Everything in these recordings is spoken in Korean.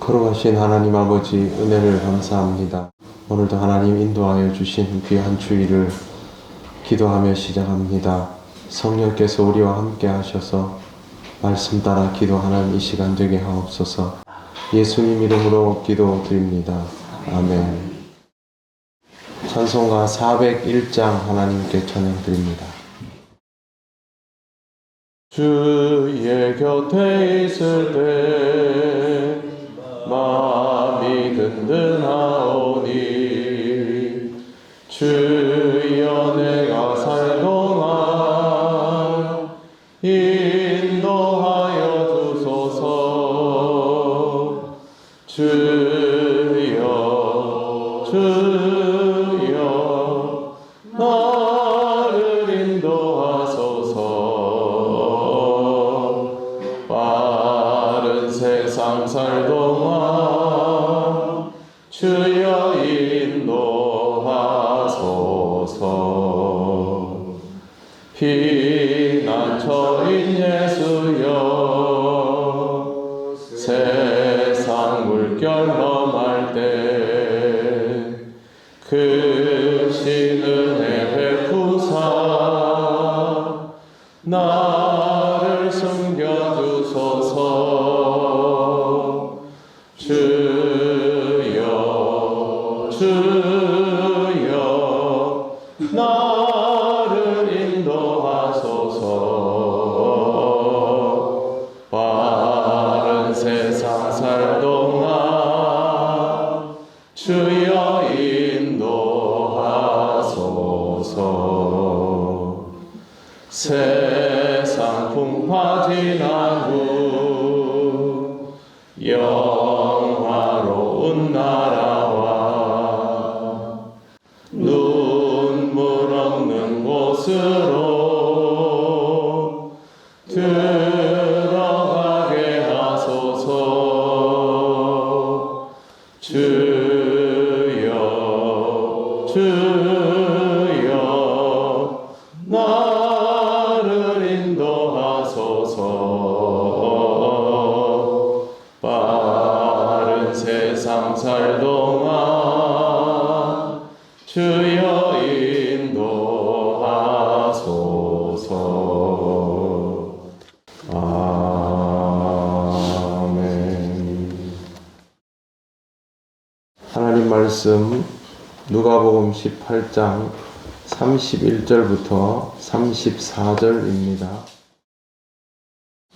거룩하신 하나님 아버지, 은혜를 감사합니다. 오늘도 하나님 인도하여 주신 귀한 주일을 기도하며 시작합니다. 성령께서 우리와 함께 하셔서 말씀 따라 기도하는 이 시간 되게 하옵소서. 예수님 이름으로 기도드립니다. 아멘. 찬송가 401장 하나님께 찬양드립니다. 주의 곁에 있을 때 마음이 든든하오니 주여 내가 살 동안 인도하여 주소서. 주여 주여 나를 인도하소서. 빠른 세상 살 동안 주여 인도하소서. 피난처인 예수여 세상 물결 험할 때 크신 은혜 베푸사 나를 숨겨주소서. 주여 주여 나를 인도하소서. 빠른 세상 살 동안 주여 인도하소서. 세상 풍파 지난 후 영화로운 나라와 눈물 없는 곳으로 들어가게 하소서. 주여 주여 나를 인도하소서. 빠른 세상 살 동안 주여 인도하소서. 아멘. 하나님 말씀 누가복음 18장 31절부터 34절입니다.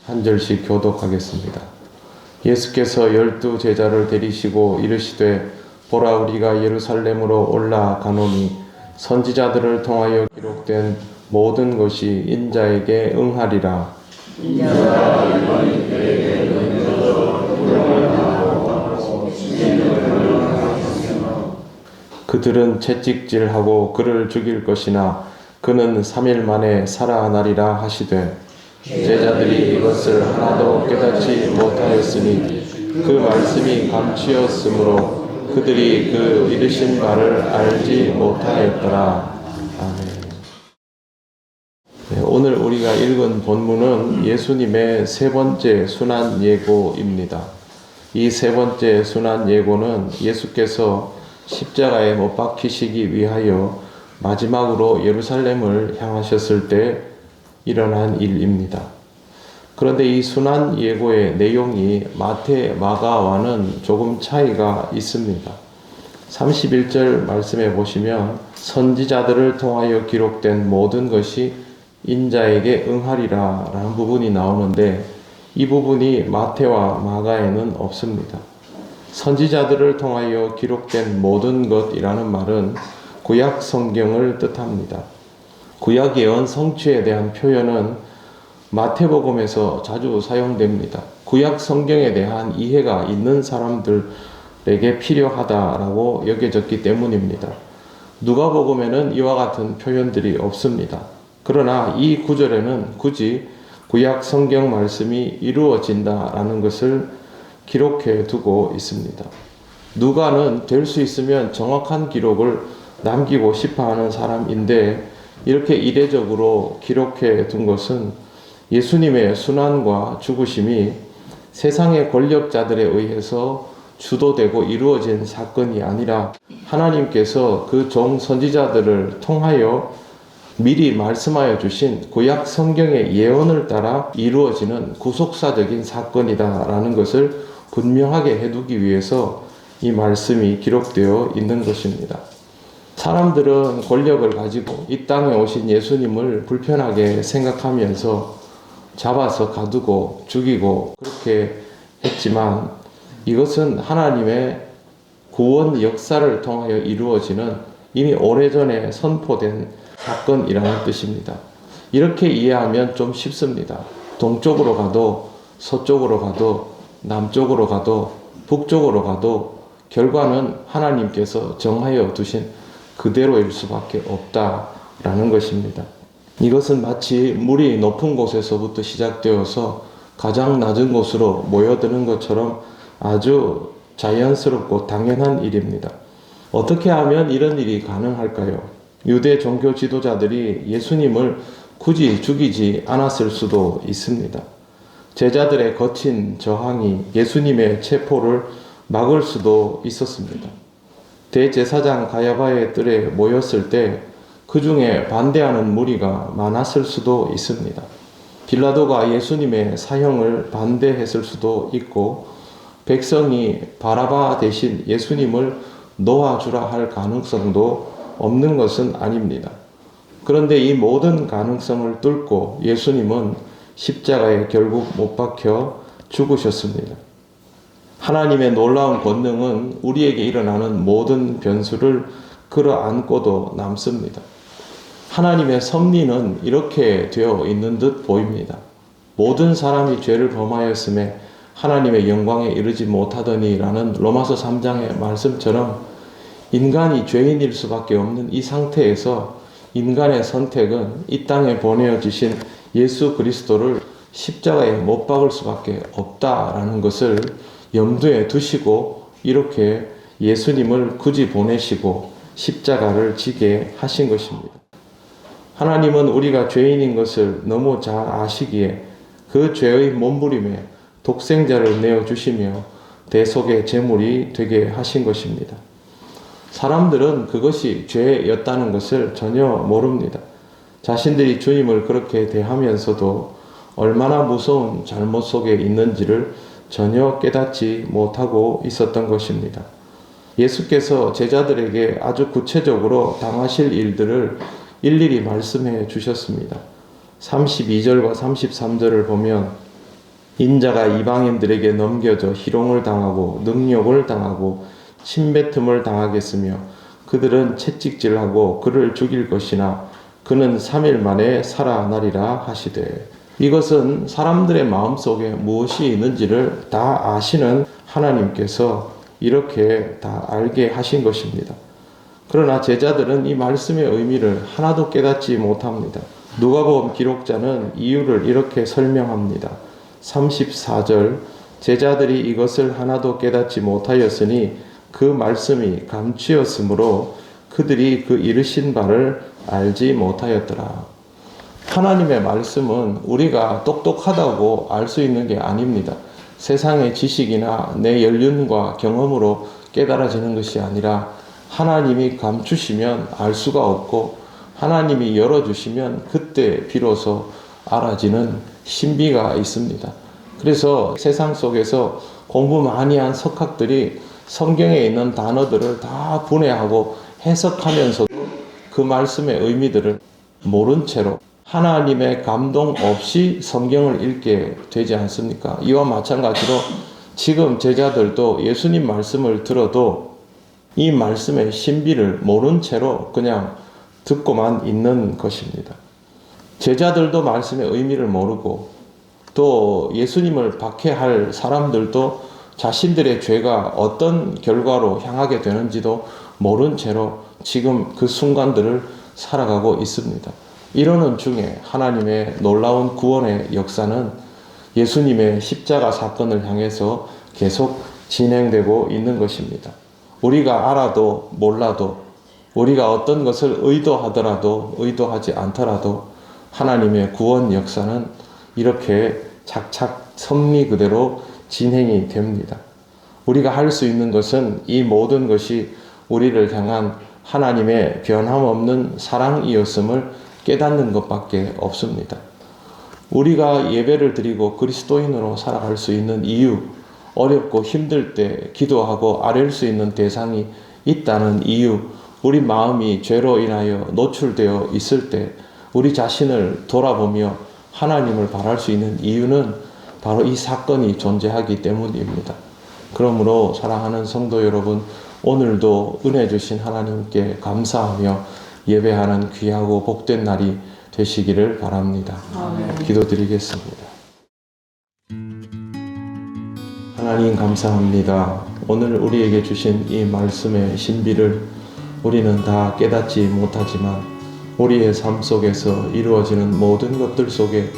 한 절씩 교독하겠습니다. 예수께서 12 제자를 데리시고 이르시되 보라 우리가 예루살렘으로 올라가노니 선지자들을 통하여 기록된 모든 것이 인자에게 응하리라. 그들은 채찍질하고 그를 죽일 것이나 그는 3일 만에 살아나리라 하시되 제자들이 이것을 하나도 깨닫지 못하였으니 그 말씀이 감추었으므로 그들이 그 이르신 바를 알지 못하였더라. 아멘. 네, 오늘 우리가 읽은 본문은 예수님의 세 번째 순환 예고입니다. 이 세 번째 순환 예고는 예수께서 십자가에 못 박히시기 위하여 마지막으로 예루살렘을 향하셨을 때 일어난 일입니다. 그런데 이 순환 예고의 내용이 마태, 마가와는 조금 차이가 있습니다. 31절 말씀해 보시면 선지자들을 통하여 기록된 모든 것이 인자에게 응하리라 라는 부분이 나오는데 이 부분이 마태와 마가에는 없습니다. 선지자들을 통하여 기록된 모든 것이라는 말은 구약 성경을 뜻합니다. 구약 예언 성취에 대한 표현은 마태복음에서 자주 사용됩니다. 구약 성경에 대한 이해가 있는 사람들에게 필요하다라고 여겨졌기 때문입니다. 누가복음에는 이와 같은 표현들이 없습니다. 그러나 이 구절에는 굳이 구약 성경 말씀이 이루어진다라는 것을 기록해 두고 있습니다. 누가는 될 수 있으면 정확한 기록을 남기고 싶어 하는 사람인데 이렇게 이례적으로 기록해 둔 것은 예수님의 순환과 죽으심이 세상의 권력자들에 의해서 주도되고 이루어진 사건이 아니라 하나님께서 그 종 선지자들을 통하여 미리 말씀하여 주신 구약 성경의 예언을 따라 이루어지는 구속사적인 사건이다라는 것을 분명하게 해두기 위해서 이 말씀이 기록되어 있는 것입니다. 사람들은 권력을 가지고 이 땅에 오신 예수님을 불편하게 생각하면서 잡아서 가두고 죽이고 그렇게 했지만 이것은 하나님의 구원 역사를 통하여 이루어지는 이미 오래전에 선포된 사건이라는 뜻입니다. 이렇게 이해하면 좀 쉽습니다. 동쪽으로 가도 서쪽으로 가도 남쪽으로 가도 북쪽으로 가도 결과는 하나님께서 정하여 두신 그대로일 수밖에 없다라는 것입니다. 이것은 마치 물이 높은 곳에서부터 시작되어서 가장 낮은 곳으로 모여드는 것처럼 아주 자연스럽고 당연한 일입니다. 어떻게 하면 이런 일이 가능할까요? 유대 종교 지도자들이 예수님을 굳이 죽이지 않았을 수도 있습니다. 제자들의 거친 저항이 예수님의 체포를 막을 수도 있었습니다. 대제사장 가야바의 뜰에 모였을 때 그 중에 반대하는 무리가 많았을 수도 있습니다. 빌라도가 예수님의 사형을 반대했을 수도 있고 백성이 바라바 대신 예수님을 놓아주라 할 가능성도 없는 것은 아닙니다. 그런데 이 모든 가능성을 뚫고 예수님은 십자가에 결국 못 박혀 죽으셨습니다. 하나님의 놀라운 권능은 우리에게 일어나는 모든 변수를 끌어안고도 남습니다. 하나님의 섭리는 이렇게 되어 있는 듯 보입니다. 모든 사람이 죄를 범하였음에 하나님의 영광에 이르지 못하더니 라는 로마서 3장의 말씀처럼 인간이 죄인일 수밖에 없는 이 상태에서 인간의 선택은 이 땅에 보내어 주신 예수 그리스도를 십자가에 못 박을 수밖에 없다라는 것을 염두에 두시고 이렇게 예수님을 굳이 보내시고 십자가를 지게 하신 것입니다. 하나님은 우리가 죄인인 것을 너무 잘 아시기에 그 죄의 몸부림에 독생자를 내어주시며 대속의 제물이 되게 하신 것입니다. 사람들은 그것이 죄였다는 것을 전혀 모릅니다. 자신들이 주님을 그렇게 대하면서도 얼마나 무서운 잘못 속에 있는지를 전혀 깨닫지 못하고 있었던 것입니다. 예수께서 제자들에게 아주 구체적으로 당하실 일들을 일일이 말씀해 주셨습니다. 32절과 33절을 보면 인자가 이방인들에게 넘겨져 희롱을 당하고 능욕을 당하고 침뱉음을 당하겠으며 그들은 채찍질하고 그를 죽일 것이나 그는 3일 만에 살아나리라 하시되 이것은 사람들의 마음속에 무엇이 있는지를 다 아시는 하나님께서 이렇게 다 알게 하신 것입니다. 그러나 제자들은 이 말씀의 의미를 하나도 깨닫지 못합니다. 누가복음 기록자는 이유를 이렇게 설명합니다. 34절 제자들이 이것을 하나도 깨닫지 못하였으니 그 말씀이 감추었으므로 그들이 그 이르신 바를 알지 못하였더라. 하나님의 말씀은 우리가 똑똑하다고 알 수 있는 게 아닙니다. 세상의 지식이나 내 연륜과 경험으로 깨달아지는 것이 아니라 하나님이 감추시면 알 수가 없고 하나님이 열어주시면 그때 비로소 알아지는 신비가 있습니다. 그래서 세상 속에서 공부 많이 한 석학들이 성경에 있는 단어들을 다 분해하고 해석하면서도 그 말씀의 의미들을 모른 채로 하나님의 감동 없이 성경을 읽게 되지 않습니까? 이와 마찬가지로 지금 제자들도 예수님 말씀을 들어도 이 말씀의 신비를 모른 채로 그냥 듣고만 있는 것입니다. 제자들도 말씀의 의미를 모르고 또 예수님을 박해할 사람들도 자신들의 죄가 어떤 결과로 향하게 되는지도 모른 채로 지금 그 순간들을 살아가고 있습니다. 이러는 중에 하나님의 놀라운 구원의 역사는 예수님의 십자가 사건을 향해서 계속 진행되고 있는 것입니다. 우리가 알아도 몰라도 우리가 어떤 것을 의도하더라도 의도하지 않더라도 하나님의 구원 역사는 이렇게 착착 섭리 그대로 진행이 됩니다. 우리가 할 수 있는 것은 이 모든 것이 우리를 향한 하나님의 변함없는 사랑이었음을 깨닫는 것밖에 없습니다. 우리가 예배를 드리고 그리스도인으로 살아갈 수 있는 이유, 어렵고 힘들 때 기도하고 아뢰일 수 있는 대상이 있다는 이유, 우리 마음이 죄로 인하여 노출되어 있을 때 우리 자신을 돌아보며 하나님을 바랄 수 있는 이유는 바로 이 사건이 존재하기 때문입니다. 그러므로 사랑하는 성도 여러분, 오늘도 은혜 주신 하나님께 감사하며 예배하는 귀하고 복된 날이 되시기를 바랍니다. 아멘. 기도드리겠습니다. 하나님 감사합니다. 오늘 우리에게 주신 이 말씀의 신비를 우리는 다 깨닫지 못하지만 우리의 삶 속에서 이루어지는 모든 것들 속에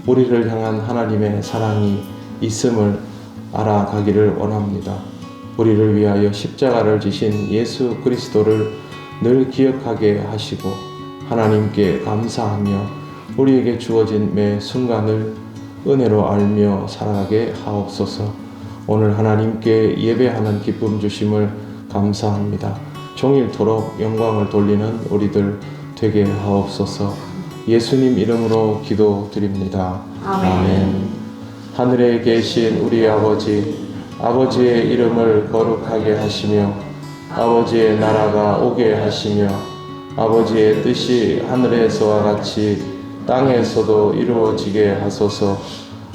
우리를 향한 하나님의 사랑이 있음을 알아가기를 원합니다. 우리를 위하여 십자가를 지신 예수 그리스도를 늘 기억하게 하시고 하나님께 감사하며 우리에게 주어진 매 순간을 은혜로 알며 살아가게 하옵소서. 오늘 하나님께 예배하는 기쁨 주심을 감사합니다. 종일토록 영광을 돌리는 우리들 되게 하옵소서. 예수님 이름으로 기도드립니다. 아멘. 하늘에 계신 우리 아버지, 아버지의 이름을 거룩하게 하시며 아버지의 나라가 오게 하시며 아버지의 뜻이 하늘에서와 같이 땅에서도 이루어지게 하소서.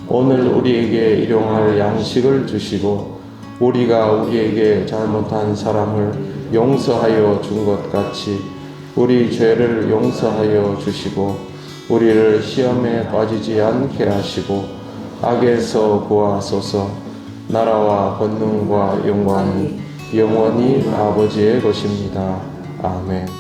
오늘 우리에게 일용할 양식을 주시고 우리가 우리에게 잘못한 사람을 용서하여 준 것 같이 우리 죄를 용서하여 주시고 우리를 시험에 빠지지 않게 하시고 악에서 구하소서. 나라와 권능과 영광이 영원히 아버지의 것입니다. 아멘.